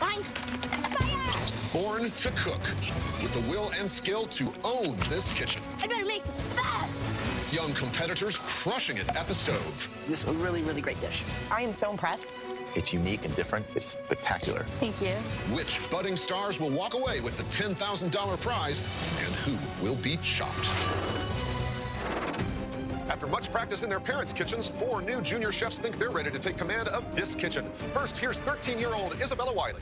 Behind. Fire! Born to cook, with the will and skill to own this kitchen. I better make this fast. Young competitors crushing it at the stove. This is a really, really great dish. I am so impressed. It's unique and different. It's spectacular. Thank you. Which budding stars will walk away with the $10,000 prize, and who will be chopped? After much practice in their parents' kitchens, 4 new junior chefs think they're ready to take command of this kitchen. First, here's 13-year-old Isabella Wiley.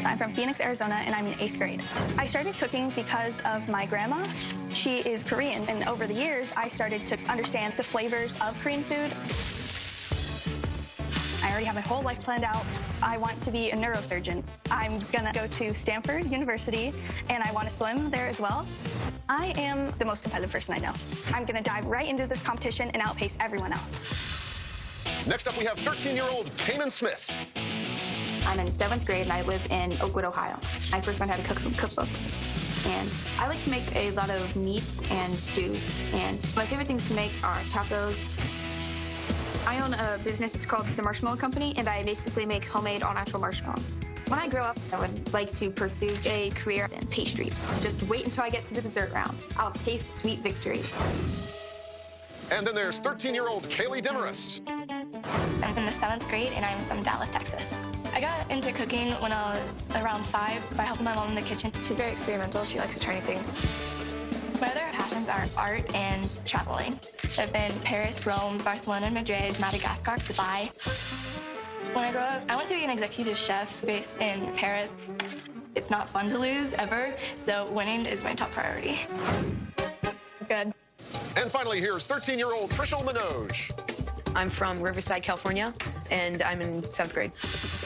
I'm from Phoenix, Arizona, and I'm in 8th grade. I started cooking because of my grandma. She is Korean, and over the years, I started to understand the flavors of Korean food. I already have my whole life planned out. I want to be a neurosurgeon. I'm gonna go to Stanford University, and I want to swim there as well. I am the most competitive person I know. I'm gonna dive right into this competition and outpace everyone else. Next up, we have 13-year-old Kanan Smith. I'm in 7th grade, and I live in Oakwood, Ohio. I first learned how to cook from cookbooks. And I like to make a lot of meats and stews. And my favorite things to make are tacos. I own a business, it's called The Marshmallow Company, and I basically make homemade all-natural marshmallows. When I grow up, I would like to pursue a career in pastry. Just wait until I get to the dessert round. I'll taste sweet victory. And then there's 13-year-old Kaylee Demarest. I'm in the 7th grade, and I'm from Dallas, Texas. I got into cooking when I was around 5 by helping my mom in the kitchen. She's very experimental. She likes to try new things. My other passions are art and traveling. I've been Paris, Rome, Barcelona, Madrid, Madagascar, Dubai. When I grow up, I want to be an executive chef based in Paris. It's not fun to lose, ever, so winning is my top priority. It's good. And finally, here's 13-year-old Trishul Manoj. I'm from Riverside, California, and I'm in 7th grade.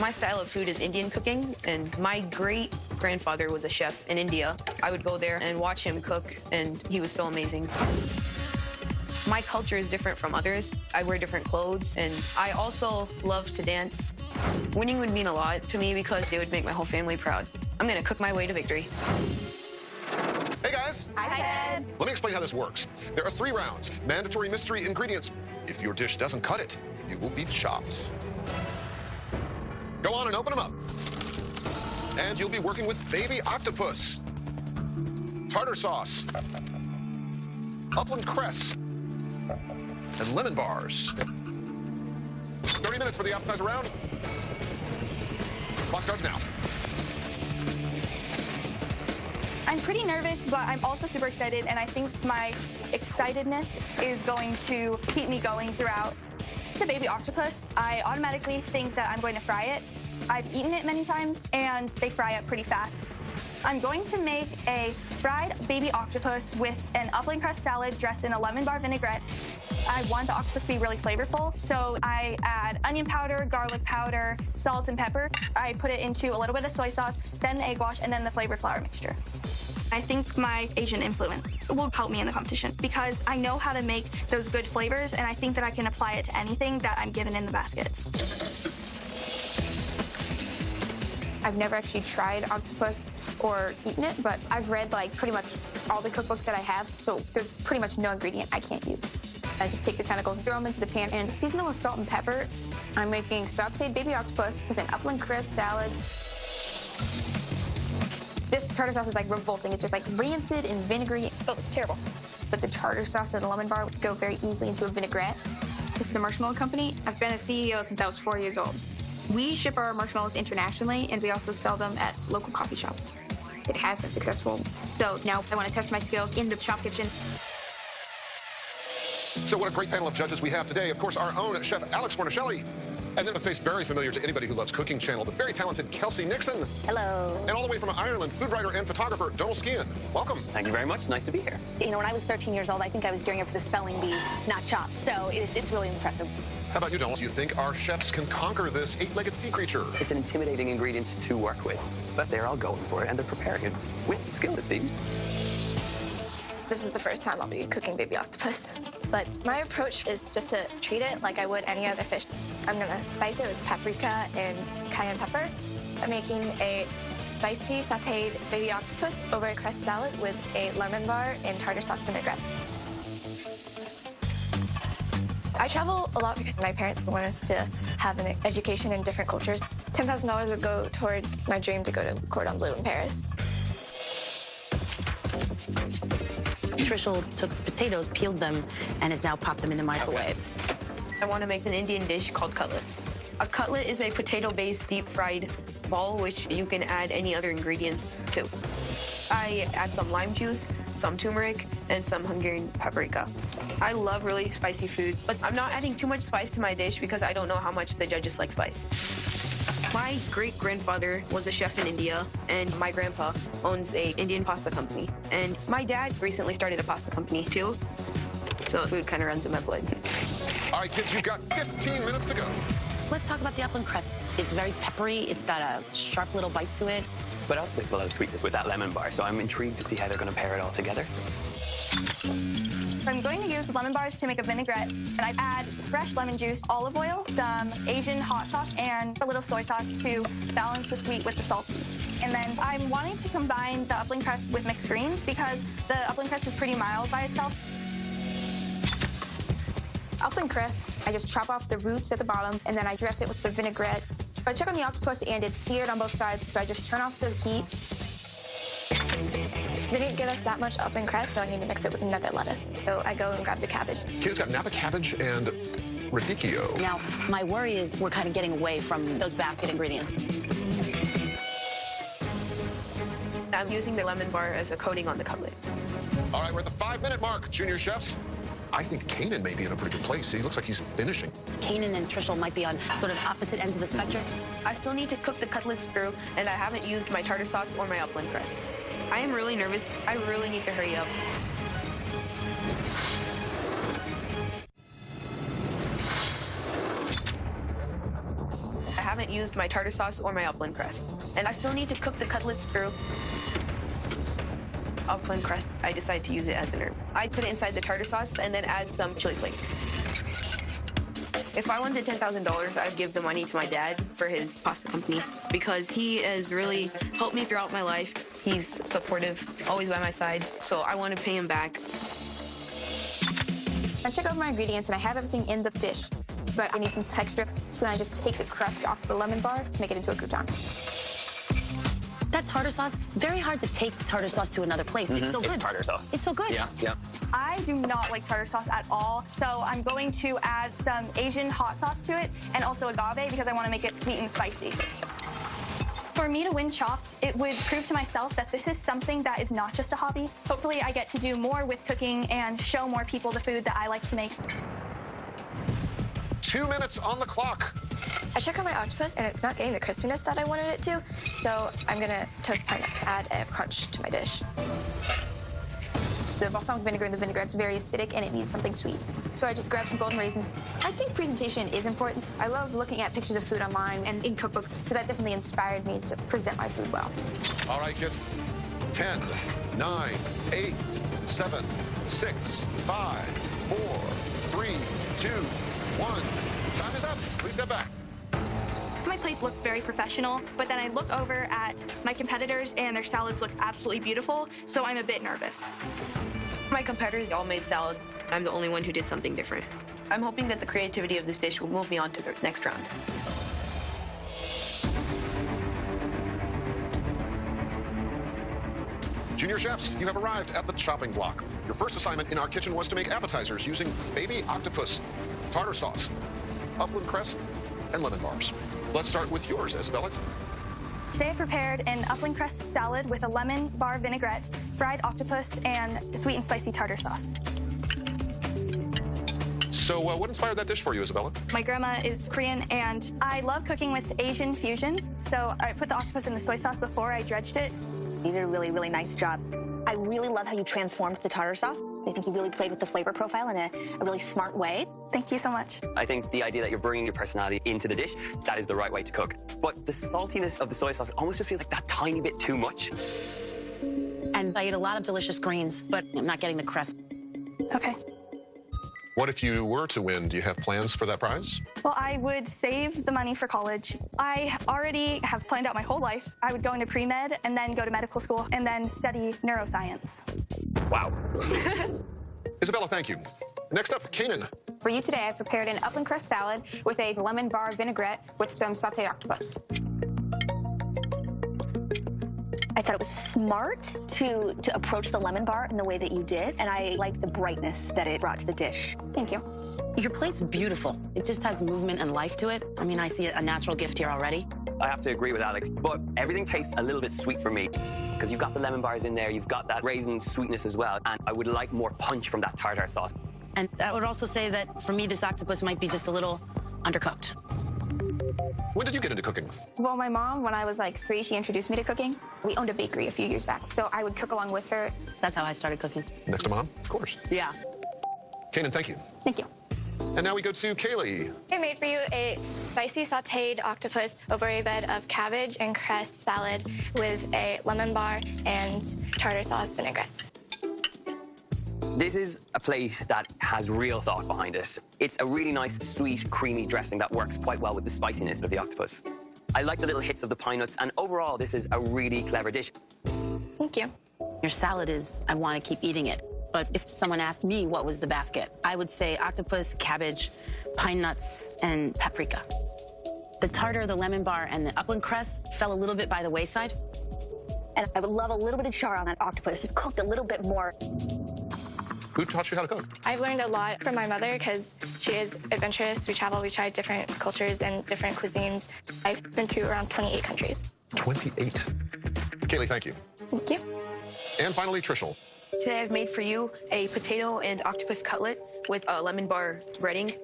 My style of food is Indian cooking, and my great-grandfather was a chef in India. I would go there and watch him cook, and he was so amazing. My culture is different from others. I wear different clothes, and I also love to dance. Winning would mean a lot to me because it would make my whole family proud. I'm gonna cook my way to victory. Hey, guys. Hi, Ted. Let me explain how this works. There are 3 rounds, mandatory mystery ingredients. If your dish doesn't cut it, you will be chopped. Go on and open them up. And you'll be working with baby octopus, tartar sauce, upland cress, and lemon bars. 30 minutes for the appetizer round. Clock starts now. I'm pretty nervous, but I'm also super excited, and I think my excitedness is going to keep me going throughout. The baby octopus, I automatically think that I'm going to fry it. I've eaten it many times, and they fry up pretty fast. I'm going to make a fried baby octopus with an upland crust salad dressed in a lemon bar vinaigrette. I want the octopus to be really flavorful, so I add onion powder, garlic powder, salt, and pepper. I put it into a little bit of soy sauce, then the egg wash, and then the flavored flour mixture. I think my Asian influence will help me in the competition because I know how to make those good flavors, and I think that I can apply it to anything that I'm given in the baskets. I've never actually tried octopus or eaten it, but I've read like pretty much all the cookbooks that I have, so there's pretty much no ingredient I can't use. I just take the tentacles, throw them into the pan, and season them with salt and pepper. I'm making sauteed baby octopus with an upland crust salad. This tartar sauce is like revolting. It's just like rancid and vinegary. Oh, it's terrible. But the tartar sauce and the lemon bar would go very easily into a vinaigrette. With the Marshmallow Company, I've been a CEO since I was 4 years old. We ship our marshmallows internationally, and we also sell them at local coffee shops. It has been successful. So now I want to test my skills in the shop kitchen. So what a great panel of judges we have today. Of course, our own chef, Alex Fornacelli. And then a face very familiar to anybody who loves Cooking Channel, the very talented Kelsey Nixon. Hello. And all the way from Ireland, food writer and photographer, Donal Skean. Welcome. Thank you very much. Nice to be here. You know, when I was 13 years old, I think I was gearing up for the spelling bee, not chopped. So it's really impressive. How about you, Donal? Do you think our chefs can conquer this 8-legged sea creature? It's an intimidating ingredient to work with, but they're all going for it, and they're preparing it with skill, it seems. This is the first time I'll be cooking baby octopus. But my approach is just to treat it like I would any other fish. I'm gonna spice it with paprika and cayenne pepper. I'm making a spicy sauteed baby octopus over a crust salad with a lemon bar and tartar sauce vinaigrette. I travel a lot because my parents want us to have an education in different cultures. $10,000 would go towards my dream to go to Cordon Bleu in Paris. Trishul took potatoes, peeled them, and has now popped them in the microwave. I want to make an Indian dish called cutlets. A cutlet is a potato-based deep-fried ball, which you can add any other ingredients to. I add some lime juice, some turmeric, and some Hungarian paprika. I love really spicy food, but I'm not adding too much spice to my dish because I don't know how much the judges like spice. My great-grandfather was a chef in India, and my grandpa owns an Indian pasta company. And my dad recently started a pasta company, too. So food kind of runs in my blood. All right, kids, you've got 15 minutes to go. Let's talk about the upland crust. It's very peppery. It's got a sharp little bite to it. But also there's a lot of sweetness with that lemon bar, so I'm intrigued to see how they're going to pair it all together. I'm going to use lemon bars to make a vinaigrette, and I add fresh lemon juice, olive oil, some Asian hot sauce, and a little soy sauce to balance the sweet with the salty. And then I'm wanting to combine the upland crust with mixed greens because the upland crust is pretty mild by itself. Upland crust, I just chop off the roots at the bottom, and then I dress it with the vinaigrette. I check on the octopus, and it's seared on both sides, so I just turn off the heat. They didn't give us that much upland crust, so I need to mix it with another lettuce. So I go and grab the cabbage. Kids got Napa cabbage and radicchio. Now, my worry is we're kind of getting away from those basket ingredients. I'm using the lemon bar as a coating on the cutlet. All right, we're at the 5-minute mark, junior chefs. I think Kanan may be in a pretty good place. He looks like he's finishing. Kanan and Trishul might be on sort of opposite ends of the spectrum. I still need to cook the cutlets through, and I haven't used my tartar sauce or my upland crust. I am really nervous. I really need to hurry up. I haven't used my tartar sauce or my upland crust, and I still need to cook the cutlets through. Upland crust, I decide to use it as an herb. I put it inside the tartar sauce and then add some chili flakes. If I wanted $10,000, I'd give the money to my dad for his pasta company because he has really helped me throughout my life. He's supportive, always by my side, so I want to pay him back. I check over my ingredients, and I have everything in the dish, but I need some texture, so then I just take the crust off the lemon bar to make it into a crouton. That tartar sauce, very hard to take tartar sauce to another place. It's so good. It's tartar sauce. It's so good. Yeah, yeah. I do not like tartar sauce at all, so I'm going to add some Asian hot sauce to it and also agave because I want to make it sweet and spicy. For me to win Chopped, it would prove to myself that this is something that is not just a hobby. Hopefully, I get to do more with cooking and show more people the food that I like to make. 2 minutes on the clock. I check on my octopus, and it's not getting the crispiness that I wanted it to, so I'm gonna toast pine nuts to add a crunch to my dish. The balsamic vinegar in the vinaigrette's very acidic, and it needs something sweet. So I just grab some golden raisins. I think presentation is important. I love looking at pictures of food online and in cookbooks, so that definitely inspired me to present my food well. All right, kids. 10, 9, 8, 7, 6, 5, 4, 3, 2, 1. Time is up. Please step back. My plates look very professional, but then I look over at my competitors and their salads look absolutely beautiful, so I'm a bit nervous. My competitors all made salads. I'm the only one who did something different. I'm hoping that the creativity of this dish will move me on to the next round. Junior chefs, you have arrived at the chopping block. Your first assignment in our kitchen was to make appetizers using baby octopus, tartar sauce, upland cress, and lemon bars. Let's start with yours, Isabella. Today I prepared an upland crust salad with a lemon bar vinaigrette, fried octopus, and sweet and spicy tartar sauce. So what inspired that dish for you, Isabella? My grandma is Korean, and I love cooking with Asian fusion, so I put the octopus in the soy sauce before I dredged it. You did a really, really nice job. I really love how you transformed the tartar sauce. I think you really played with the flavor profile in a really smart way. Thank you so much. I think the idea that you're bringing your personality into the dish, that is the right way to cook. But the saltiness of the soy sauce almost just feels like that tiny bit too much. And I eat a lot of delicious greens, but I'm not getting the crust. Okay. What if you were to win? Do you have plans for that prize? Well, I would save the money for college. I already have planned out my whole life. I would go into pre-med and then go to medical school and then study neuroscience. Wow. Isabella, thank you. Next up, Kanan. For you today, I've prepared an upland crust salad with a lemon bar vinaigrette with some sauteed octopus. I thought it was smart to approach the lemon bar in the way that you did, and I like the brightness that it brought to the dish. Thank you. Your plate's beautiful. It just has movement and life to it. I mean, I see a natural gift here already. I have to agree with Alex, but everything tastes a little bit sweet for me because you've got the lemon bars in there, you've got that raisin sweetness as well, and I would like more punch from that tartar sauce. And I would also say that, for me, this octopus might be just a little undercooked. When did you get into cooking? Well, my mom, when I was like 3, she introduced me to cooking. We owned a bakery a few years back, so I would cook along with her. That's how I started cooking. Next to Mom? Of course. Yeah. Kanan, thank you. Thank you. And now we go to Kaylee. I made for you a spicy sauteed octopus over a bed of cabbage and cress salad with a lemon bar and tartar sauce vinaigrette. This is a plate that has real thought behind it. It's a really nice, sweet, creamy dressing that works quite well with the spiciness of the octopus. I like the little hits of the pine nuts, and overall, this is a really clever dish. Thank you. Your salad is, I want to keep eating it. But if someone asked me what was the basket, I would say octopus, cabbage, pine nuts, and paprika. The tartar, the lemon bar, and the upland cress fell a little bit by the wayside. And I would love a little bit of char on that octopus, just cooked a little bit more. Who taught you how to cook? I've learned a lot from my mother because she is adventurous. We travel, we try different cultures and different cuisines. I've been to around 28 countries. 28. Kaylee, thank you. Thank you. And finally, Trishel. Today I've made for you a potato and octopus cutlet with a lemon bar breading.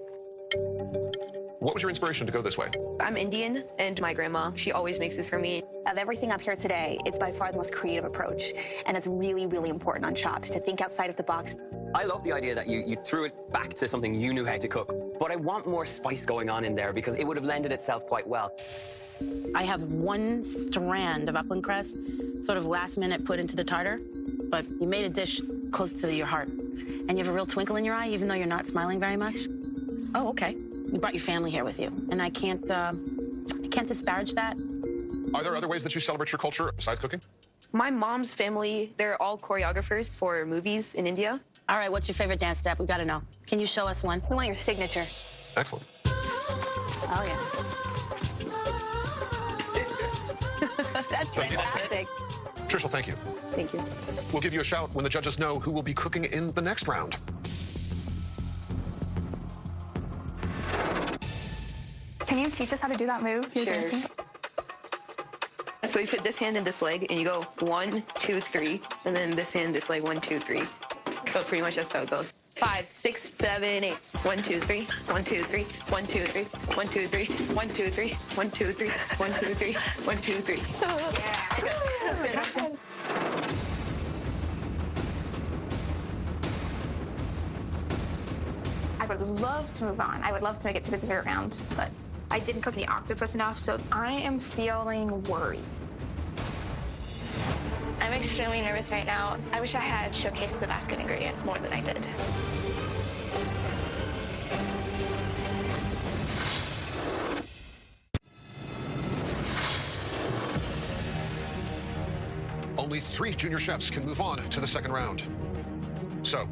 What was your inspiration to go this way? I'm Indian, and my grandma, she always makes this for me. Of everything up here today, it's by far the most creative approach. And it's really, really important on Chopped to think outside of the box. I love the idea that you threw it back to something you knew how to cook, but I want more spice going on in there because it would have lended itself quite well. I have one strand of upland cress, sort of last minute put into the tartar, but you made a dish close to your heart. And you have a real twinkle in your eye, even though you're not smiling very much. Oh, okay. You brought your family here with you, and I can't disparage that. Are there other ways that you celebrate your culture besides cooking? My mom's family, they're all choreographers for movies in India. All right, what's your favorite dance step? We gotta know. Can you show us one? We want your signature. Excellent. Oh, yeah. That's fantastic. Trishel, thank you. Thank you. We'll give you a shout when the judges know who will be cooking in the next round. Can you teach us how to do that move? Sure. So you put this hand in this leg, and you go 1, 2, 3, and then this hand, this leg, 1, 2, 3. So pretty much that's how it goes. 5, 6, 7, 8. 1, 2, 3. 1, 2, 3. 1, 2, 3. 1, 2, 3. 1, 2, 3. 1, 2, 3. 1, 2, 3. 1, 2, 3. Yeah. That's good. I would love to move on. I would love to make it to the dessert round, but I didn't cook the octopus enough, so I am feeling worried. I'm extremely nervous right now. I wish I had showcased the basket ingredients more than I did. Only 3 junior chefs can move on to the second round. So,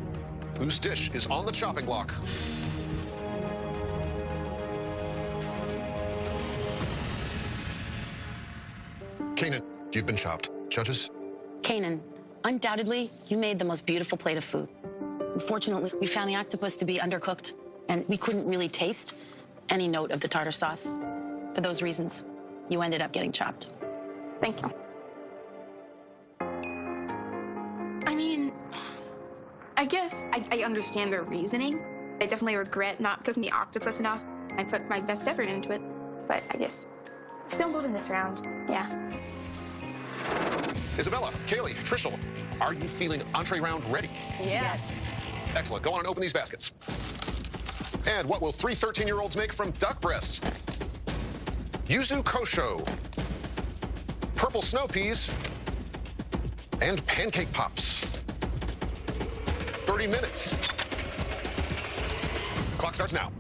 whose dish is on the chopping block? Kanan, you've been chopped. Judges? Kanan, undoubtedly, you made the most beautiful plate of food. Unfortunately, we found the octopus to be undercooked, and we couldn't really taste any note of the tartar sauce. For those reasons, you ended up getting chopped. Thank you. I mean, I guess I understand their reasoning. I definitely regret not cooking the octopus enough. I put my best effort into it, but I just still moved in this round. Yeah. Isabella, Kaylee, Trishel, are you feeling entree round ready? Yes. Excellent. Go on and open these baskets. And what will 3 13-year-olds make from duck breasts? Yuzu kosho, purple snow peas, and pancake pops. 30 minutes. Clock starts now.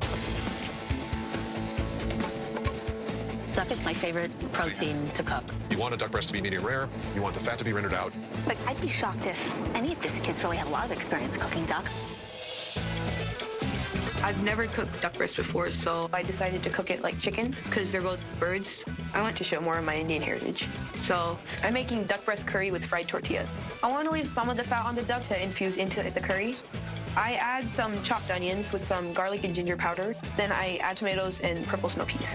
Duck is my favorite protein to cook. You want a duck breast to be medium rare. You want the fat to be rendered out. But I'd be shocked if any of these kids really had a lot of experience cooking duck. I've never cooked duck breast before, so I decided to cook it like chicken because they're both birds. I want to show more of my Indian heritage. So I'm making duck breast curry with fried tortillas. I want to leave some of the fat on the duck to infuse into the curry. I add some chopped onions with some garlic and ginger powder. Then I add tomatoes and purple snow peas.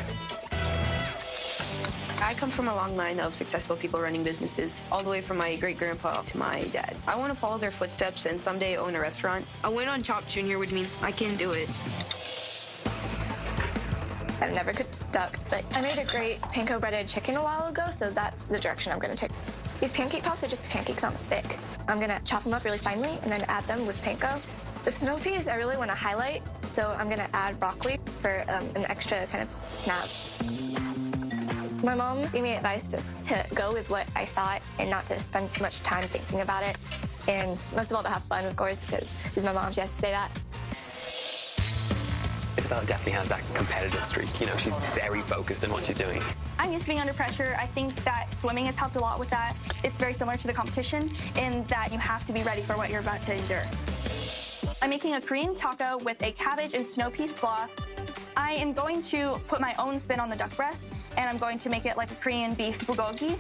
I come from a long line of successful people running businesses, all the way from my great-grandpa to my dad. I want to follow their footsteps and someday own a restaurant. A win on Chopped Junior would mean I can do it. I've never cooked duck, but I made a great panko breaded chicken a while ago, so that's the direction I'm going to take. These pancake pops are just pancakes on a stick. I'm going to chop them up really finely and then add them with panko. The snow peas I really want to highlight, so I'm going to add broccoli for an extra kind of snap. My mom gave me advice just to go with what I thought and not to spend too much time thinking about it. And most of all, to have fun, of course, because she's my mom. She has to say that. Isabella definitely has that competitive streak. You know, she's very focused on what she's doing. I'm used to being under pressure. I think that swimming has helped a lot with that. It's very similar to the competition in that you have to be ready for what you're about to endure. I'm making a Korean taco with a cabbage and snow pea slaw. I am going to put my own spin on the duck breast, and I'm going to make it like a Korean beef bulgogi.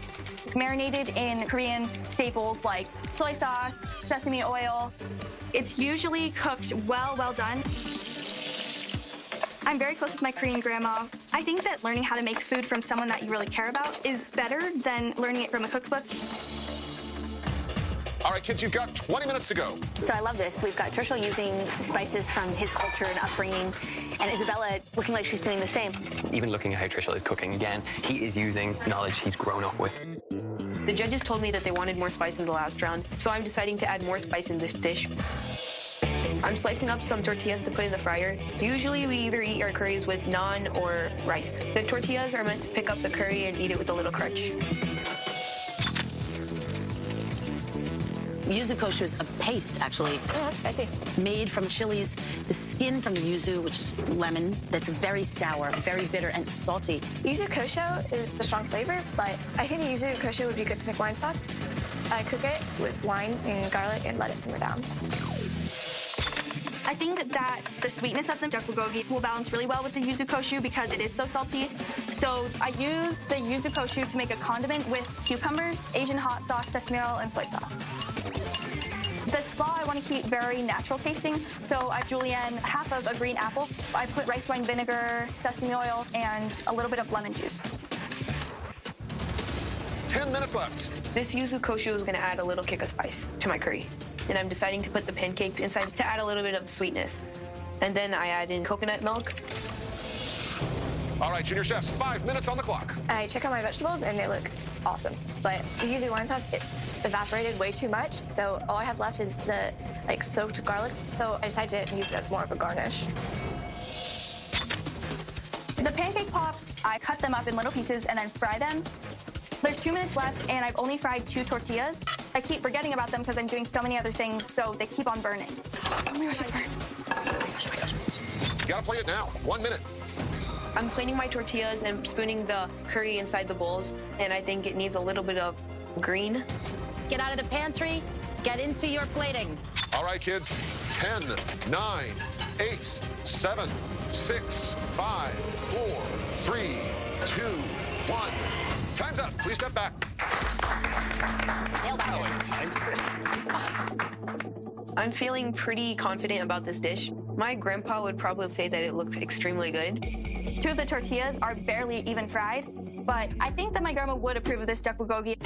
It's marinated in Korean staples like soy sauce, sesame oil. It's usually cooked well done. I'm very close with my Korean grandma. I think that learning how to make food from someone that you really care about is better than learning it from a cookbook. All right, kids, you've got 20 minutes to go. So I love this. We've got Tershel using spices from his culture and upbringing, and Isabella looking like she's doing the same. Even looking at how Tershel is cooking again, he is using knowledge he's grown up with. The judges told me that they wanted more spice in the last round, so I'm deciding to add more spice in this dish. I'm slicing up some tortillas to put in the fryer. Usually we either eat our curries with naan or rice. The tortillas are meant to pick up the curry and eat it with a little crunch. Yuzu koshu is a paste, actually. Oh, that's spicy. Made from chilies, the skin from the yuzu, which is lemon, that's very sour, very bitter, and salty. Yuzu kosho is the strong flavor, but I think the yuzu kosho would be good to make wine sauce. I cook it with wine and garlic and let it simmer down. I think that the sweetness of the duck bulgogi will balance really well with the yuzu koshu because it is so salty. So I use the yuzu koshu to make a condiment with cucumbers, Asian hot sauce, sesame oil, and soy sauce. The slaw I want to keep very natural tasting, so I julienne half of a green apple. I put rice wine vinegar, sesame oil, and a little bit of lemon juice. 10 minutes left. This yuzu koshu is going to add a little kick of spice to my curry. And I'm deciding to put the pancakes inside to add a little bit of sweetness. And then I add in coconut milk. All right, junior chefs, 5 minutes on the clock. I check out my vegetables and they look awesome. But the yuzu wine sauce gets evaporated way too much, so all I have left is the soaked garlic. So I decided to use it as more of a garnish. The pancake pops, I cut them up in little pieces and then fry them. There's 2 minutes left, and I've only fried 2 tortillas. I keep forgetting about them because I'm doing so many other things, so they keep on burning. Oh my gosh, it's burning. You gotta play it now. 1 minute. I'm cleaning my tortillas and spooning the curry inside the bowls, and I think it needs a little bit of green. Get out of the pantry, get into your plating. All right, kids. 10, 9, 8, 7, 6, 5, 4, 3, 2, 1. Time's up. Please step back. I'm feeling pretty confident about this dish. My grandpa would probably say that it looks extremely good. 2 of the tortillas are barely even fried, but I think that my grandma would approve of this duck bulgogi.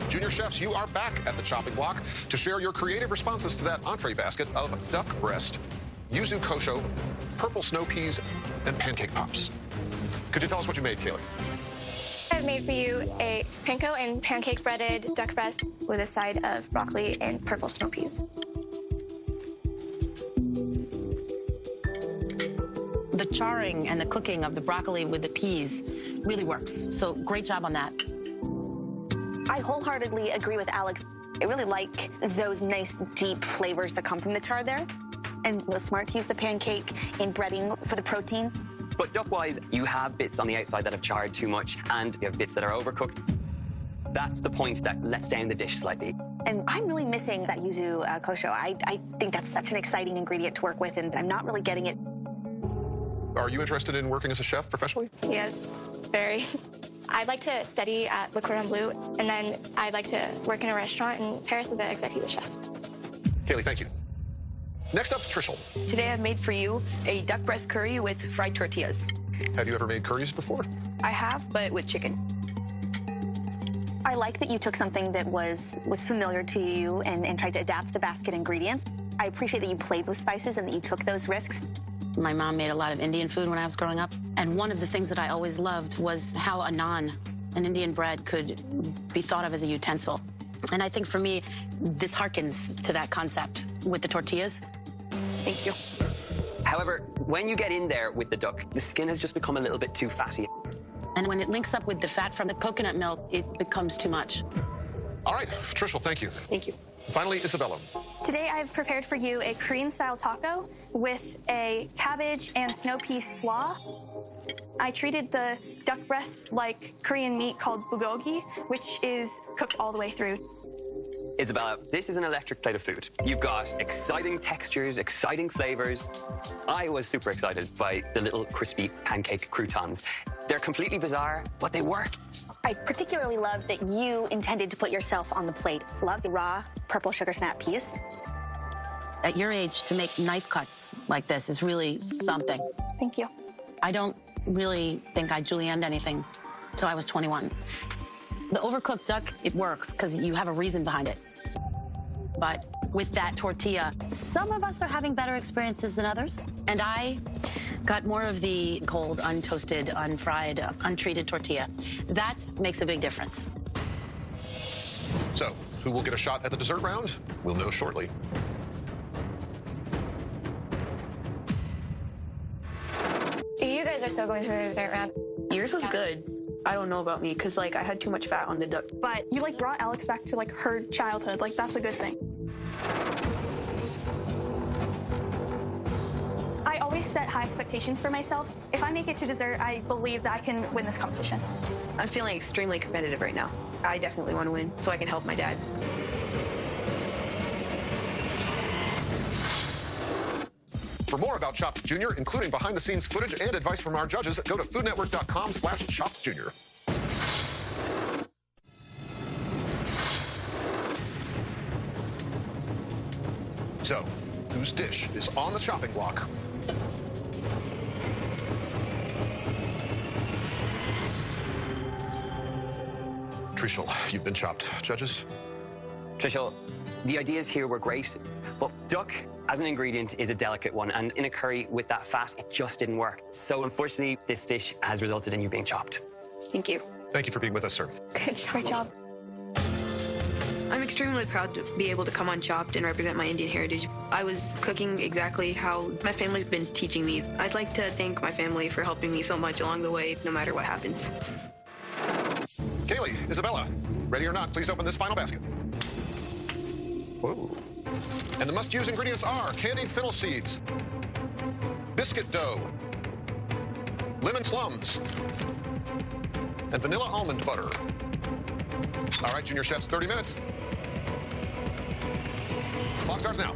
Junior chefs, you are back at the chopping block to share your creative responses to that entree basket of duck breast, yuzu kosho, purple snow peas, and pancake pops. Could you tell us what you made, Kaylee? I've made for you a panko and pancake breaded duck breast with a side of broccoli and purple snow peas. The charring and the cooking of the broccoli with the peas really works. So great job on that. I wholeheartedly agree with Alex. I really like those nice, deep flavors that come from the char there. And it was smart to use the pancake in breading for the protein. But duck-wise, you have bits on the outside that have charred too much, and you have bits that are overcooked. That's the point that lets down the dish slightly. And I'm really missing that yuzu kosho. I think that's such an exciting ingredient to work with, and I'm not really getting it. Are you interested in working as a chef professionally? Yes, very. I'd like to study at Le Cordon Bleu, and then I'd like to work in a restaurant in Paris as an executive chef. Kaylee, thank you. Next up, Trishel. Today I've made for you a duck breast curry with fried tortillas. Have you ever made curries before? I have, but with chicken. I like that you took something that was familiar to you and tried to adapt the basket ingredients. I appreciate that you played with spices and that you took those risks. My mom made a lot of Indian food when I was growing up. And one of the things that I always loved was how a naan, an Indian bread, could be thought of as a utensil. And I think for me, this harkens to that concept with the tortillas. Thank you. However, when you get in there with the duck, the skin has just become a little bit too fatty. And when it links up with the fat from the coconut milk, it becomes too much. All right, Trishel, thank you. Thank you. Finally, Isabella. Today I've prepared for you a Korean-style taco with a cabbage and snow pea slaw. I treated the duck breast like Korean meat called bulgogi, which is cooked all the way through. Isabella, this is an electric plate of food. You've got exciting textures, exciting flavors. I was super excited by the little crispy pancake croutons. They're completely bizarre, but they work. I particularly love that you intended to put yourself on the plate. Love the raw purple sugar snap peas. At your age, to make knife cuts like this is really something. Thank you. I don't really think I julienned anything till I was 21. The overcooked duck, it works because you have a reason behind it. But with that tortilla, some of us are having better experiences than others. And I got more of the cold, untoasted, unfried, untreated tortilla. That makes a big difference. So, who will get a shot at the dessert round? We'll know shortly. You guys are still going to the dessert round. Yours was good. I don't know about me, because, like, I had too much fat on the duck. But you, like, brought Alex back to, like, her childhood. Like, that's a good thing. I always set high expectations for myself. If I make it to dessert, I believe that I can win this competition. I'm feeling extremely competitive right now. I definitely want to win, so I can help my dad. For more about Chopped Junior, including behind-the-scenes footage and advice from our judges, go to foodnetwork.com/choppedjunior. So, whose dish is on the chopping block? Trishel, you've been chopped. Judges? Trishel, the ideas here were great, but duck as an ingredient is a delicate one, and in a curry with that fat, it just didn't work. So unfortunately, this dish has resulted in you being chopped. Thank you. Thank you for being with us, sir. Good job. I'm extremely proud to be able to come on Chopped and represent my Indian heritage. I was cooking exactly how my family's been teaching me. I'd like to thank my family for helping me so much along the way, no matter what happens. Kaylee, Isabella, ready or not, please open this final basket. Whoa. And the must-use ingredients are candied fennel seeds, biscuit dough, lemon plums, and vanilla almond butter. All right, junior chefs, 30 minutes. Clock starts now.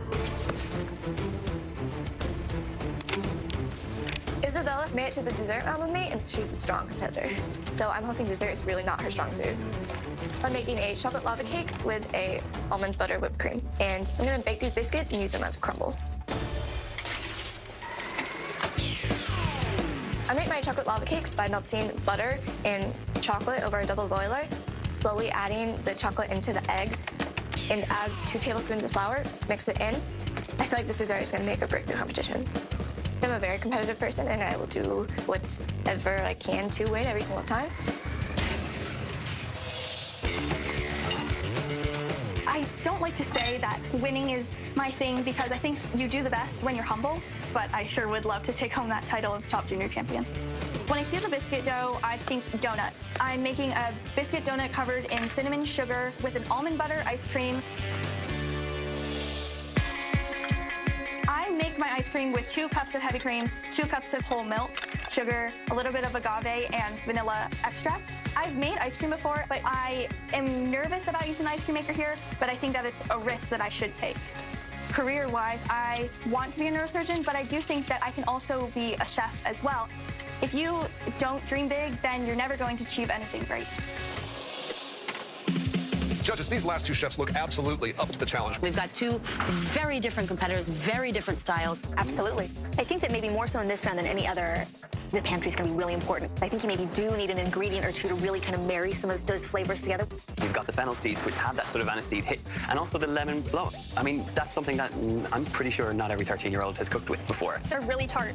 Isabella made it to the dessert round with me, and she's a strong competitor. So I'm hoping dessert is really not her strong suit. I'm making a chocolate lava cake with a almond butter whipped cream. And I'm gonna bake these biscuits and use them as a crumble. I make my chocolate lava cakes by melting butter and chocolate over a double boiler, slowly adding the chocolate into the eggs, and add 2 tablespoons of flour, mix it in. I feel like this dessert is gonna make or break the competition. I'm a very competitive person, and I will do whatever I can to win every single time. I don't like to say that winning is my thing because I think you do the best when you're humble, but I sure would love to take home that title of Chopped Junior Champion. When I see the biscuit dough, I think donuts. I'm making a biscuit donut covered in cinnamon sugar with an almond butter ice cream. I make my ice cream with 2 cups of heavy cream, 2 cups of whole milk, sugar, a little bit of agave, and vanilla extract. I've made ice cream before, but I am nervous about using the ice cream maker here, but I think that it's a risk that I should take. Career-wise, I want to be a neurosurgeon, but I do think that I can also be a chef as well. If you don't dream big, then you're never going to achieve anything great. Judges, these last two chefs look absolutely up to the challenge. We've got two very different competitors, very different styles. Absolutely. I think that maybe more so in this round than any other, the pantry's gonna be really important. I think you maybe do need an ingredient or two to really kind of marry some of those flavors together. You've got the fennel seeds, which have that sort of aniseed hit, and also the lemon plum. I mean, that's something that I'm pretty sure not every 13-year-old has cooked with before. They're really tart.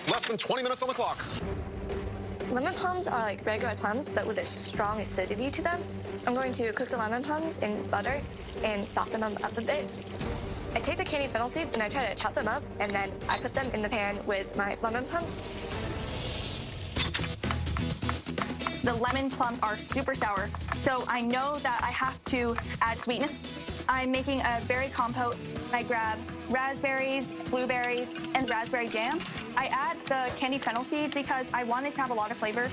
Less than 20 minutes on the clock. Lemon plums are like regular plums, but with a strong acidity to them. I'm going to cook the lemon plums in butter and soften them up a bit. I take the candied fennel seeds and I try to chop them up, and then I put them in the pan with my lemon plums. The lemon plums are super sour, so I know that I have to add sweetness. I'm making a berry compote. I grab raspberries, blueberries, and raspberry jam. I add the candied fennel seed because I want it to have a lot of flavor.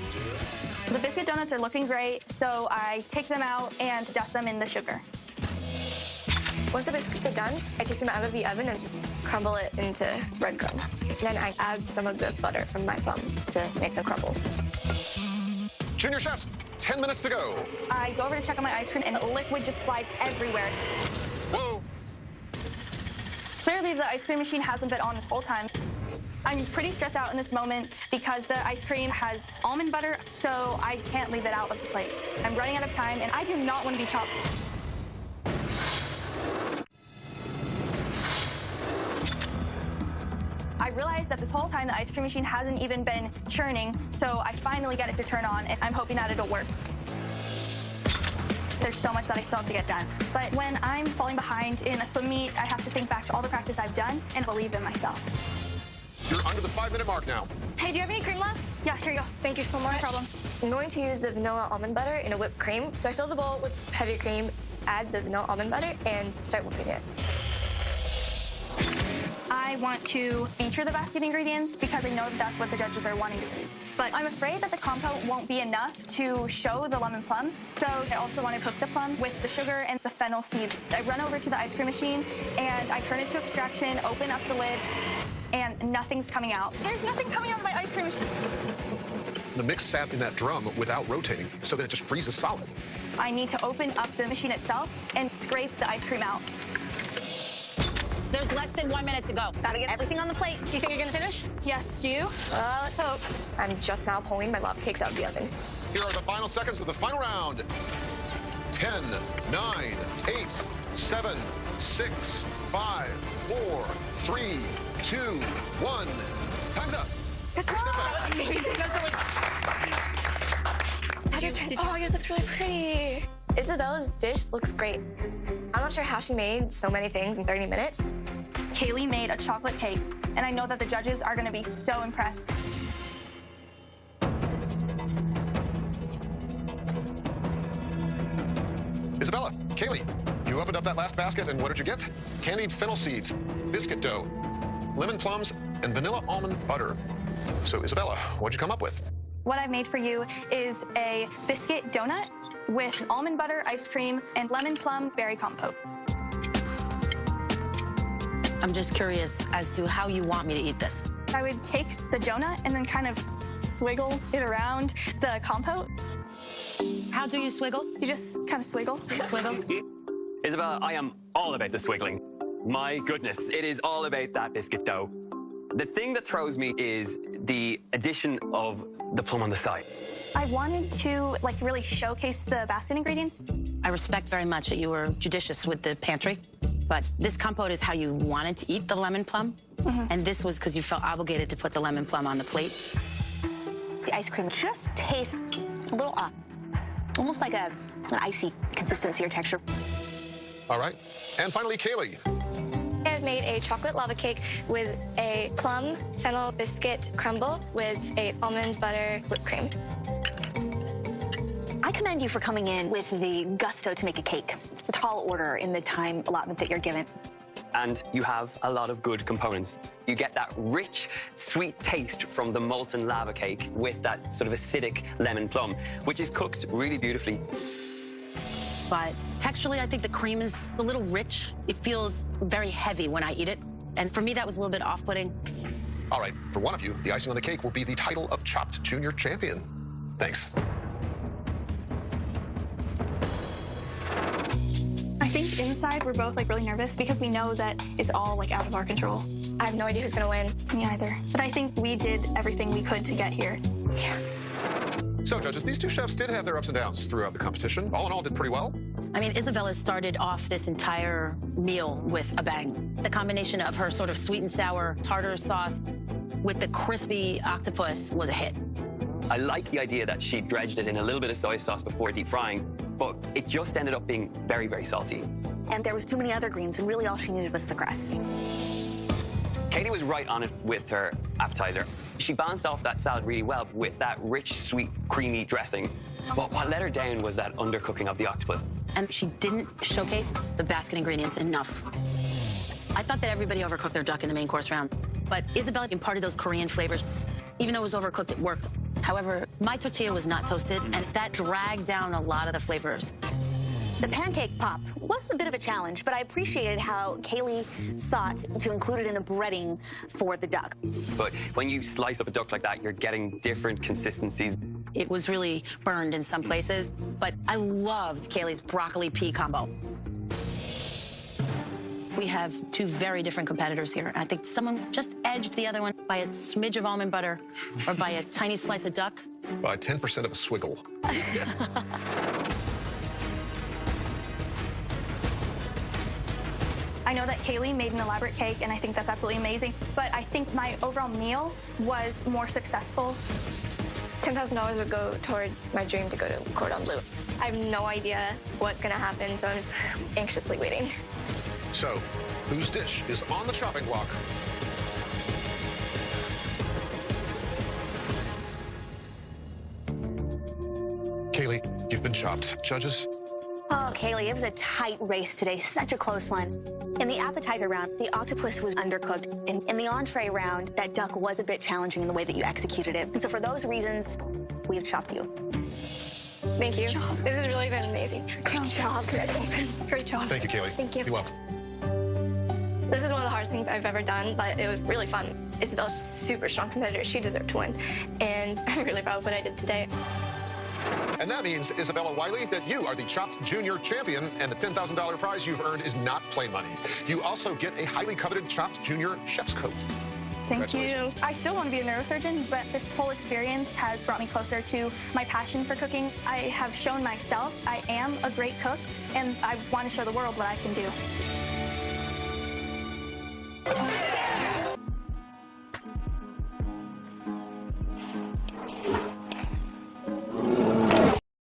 The biscuit donuts are looking great, so I take them out and dust them in the sugar. Once the biscuits are done, I take them out of the oven and just crumble it into breadcrumbs. Then I add some of the butter from my plums to make them crumble. Junior chefs, 10 minutes to go. I go over to check on my ice cream, and liquid just flies everywhere. Whoa. Clearly, the ice cream machine hasn't been on this whole time. I'm pretty stressed out in this moment because the ice cream has almond butter, so I can't leave it out of the plate. I'm running out of time, and I do not want to be chopped. I realized that this whole time the ice cream machine hasn't even been churning, so I finally get it to turn on, and I'm hoping that it'll work. There's so much that I still have to get done. But when I'm falling behind in a swim meet, I have to think back to all the practice I've done and believe in myself. You're under the 5-minute mark now. Hey, do you have any cream left? Yeah, here you go. Thank you so much. No problem. I'm going to use the vanilla almond butter in a whipped cream. So I fill the bowl with heavy cream, add the vanilla almond butter, and start whipping it. I want to feature the basket ingredients because I know that that's what the judges are wanting to see. But I'm afraid that the compote won't be enough to show the lemon plum, so I also want to cook the plum with the sugar and the fennel seeds. I run over to the ice cream machine, and I turn it to extraction, open up the lid, and nothing's coming out. There's nothing coming out of my ice cream machine. The mix sat in that drum without rotating, so that it just freezes solid. I need to open up the machine itself and scrape the ice cream out. There's less than 1 minute to go. Gotta get everything on the plate. Do you think you're gonna finish? Yes, do you? Let's hope. I'm just now pulling my lava cakes out of the oven. Here are the final seconds of the final round. 10, 9, 8, 7, 6, 5, 4, 3, 2, 1. Time's up. Good job. Oh, yours looks really pretty. Isabella's dish looks great. I'm not sure how she made so many things in 30 minutes. Kaylee made a chocolate cake, and I know that the judges are gonna be so impressed. Isabella, Kaylee, you opened up that last basket, and what did you get? Candied fennel seeds, biscuit dough, lemon plums, and vanilla almond butter. So, Isabella, what'd you come up with? What I've made for you is a biscuit donut with almond butter ice cream and lemon plum berry compote. I'm just curious as to how you want me to eat this. I would take the donut and then kind of swiggle it around the compote. How do you swiggle? You just kind of swiggle. Swiggle? Isabella, I am all about the swiggling. My goodness, it is all about that biscuit dough. The thing that throws me is the addition of the plum on the side. I wanted to really showcase the basket ingredients. I respect very much that you were judicious with the pantry, but this compote is how you wanted to eat the lemon plum, and this was because you felt obligated to put the lemon plum on the plate. The ice cream just tastes a little off, almost like an icy consistency or texture. All right. And finally, Kaylee. I've made a chocolate lava cake with a plum fennel biscuit crumble with a almond butter whipped cream. I commend you for coming in with the gusto to make a cake. It's a tall order in the time allotment that you're given. and you have a lot of good components. You get that rich, sweet taste from the molten lava cake with that sort of acidic lemon plum, which is cooked really beautifully. But texturally, I think the cream is a little rich. It feels very heavy when I eat it. And for me, that was a little bit off-putting. All right, for one of you, the icing on the cake will be the title of Chopped Junior Champion. Thanks. I think inside we're both like really nervous because we know that it's all like out of our control. I have no idea who's gonna win. Me either. But I think we did everything we could to get here. Yeah. So, judges, these two chefs did have their ups and downs throughout the competition. All in all, did pretty well. I mean, Isabella started off this entire meal with a bang. The combination of her sort of sweet and sour tartar sauce with the crispy octopus was a hit. I like the idea that she dredged it in a little bit of soy sauce before deep frying, but it just ended up being very, very salty. And there was too many other greens, and really all she needed was the crust. Katie was right on it with her appetizer. She balanced off that salad really well with that rich, sweet, creamy dressing. But what let her down was that undercooking of the octopus. And she didn't showcase the basket ingredients enough. I thought that everybody overcooked their duck in the main course round, but Isabella imparted those Korean flavors. Even though it was overcooked, it worked. However, my tortilla was not toasted, and that dragged down a lot of the flavors. The pancake pop was a bit of a challenge, but I appreciated how Kaylee thought to include it in a breading for the duck. But when you slice up a duck like that, you're getting different consistencies. It was really burned in some places, but I loved Kaylee's broccoli pea combo. We have two very different competitors here. I think someone just edged the other one by a smidge of almond butter or by a tiny slice of duck. By 10% of a swiggle. I know that Kaylee made an elaborate cake, and I think that's absolutely amazing. But I think my overall meal was more successful. $10,000 would go towards my dream to go to Cordon Bleu. I have no idea what's gonna happen, so I'm just anxiously waiting. So, whose dish is on the chopping block? Kaylee, you've been chopped. Judges? Oh, Kaylee, it was a tight race today, such a close one. In the appetizer round, the octopus was undercooked. And in the entree round, that duck was a bit challenging in the way that you executed it. And so for those reasons, we have chopped you. Thank you. This has really been amazing. Great job. Great job. Thank you, Kaylee. Thank you. You're welcome. This is one of the hardest things I've ever done, but it was really fun. Isabella's a super strong competitor. She deserved to win. And I'm really proud of what I did today. And that means, Isabella Wiley, that you are the Chopped Junior Champion, and the $10,000 prize you've earned is not plain money. You also get a highly coveted Chopped Junior Chef's Coat. Thank you. I still want to be a neurosurgeon, but this whole experience has brought me closer to my passion for cooking. I have shown myself I am a great cook, and I want to show the world what I can do.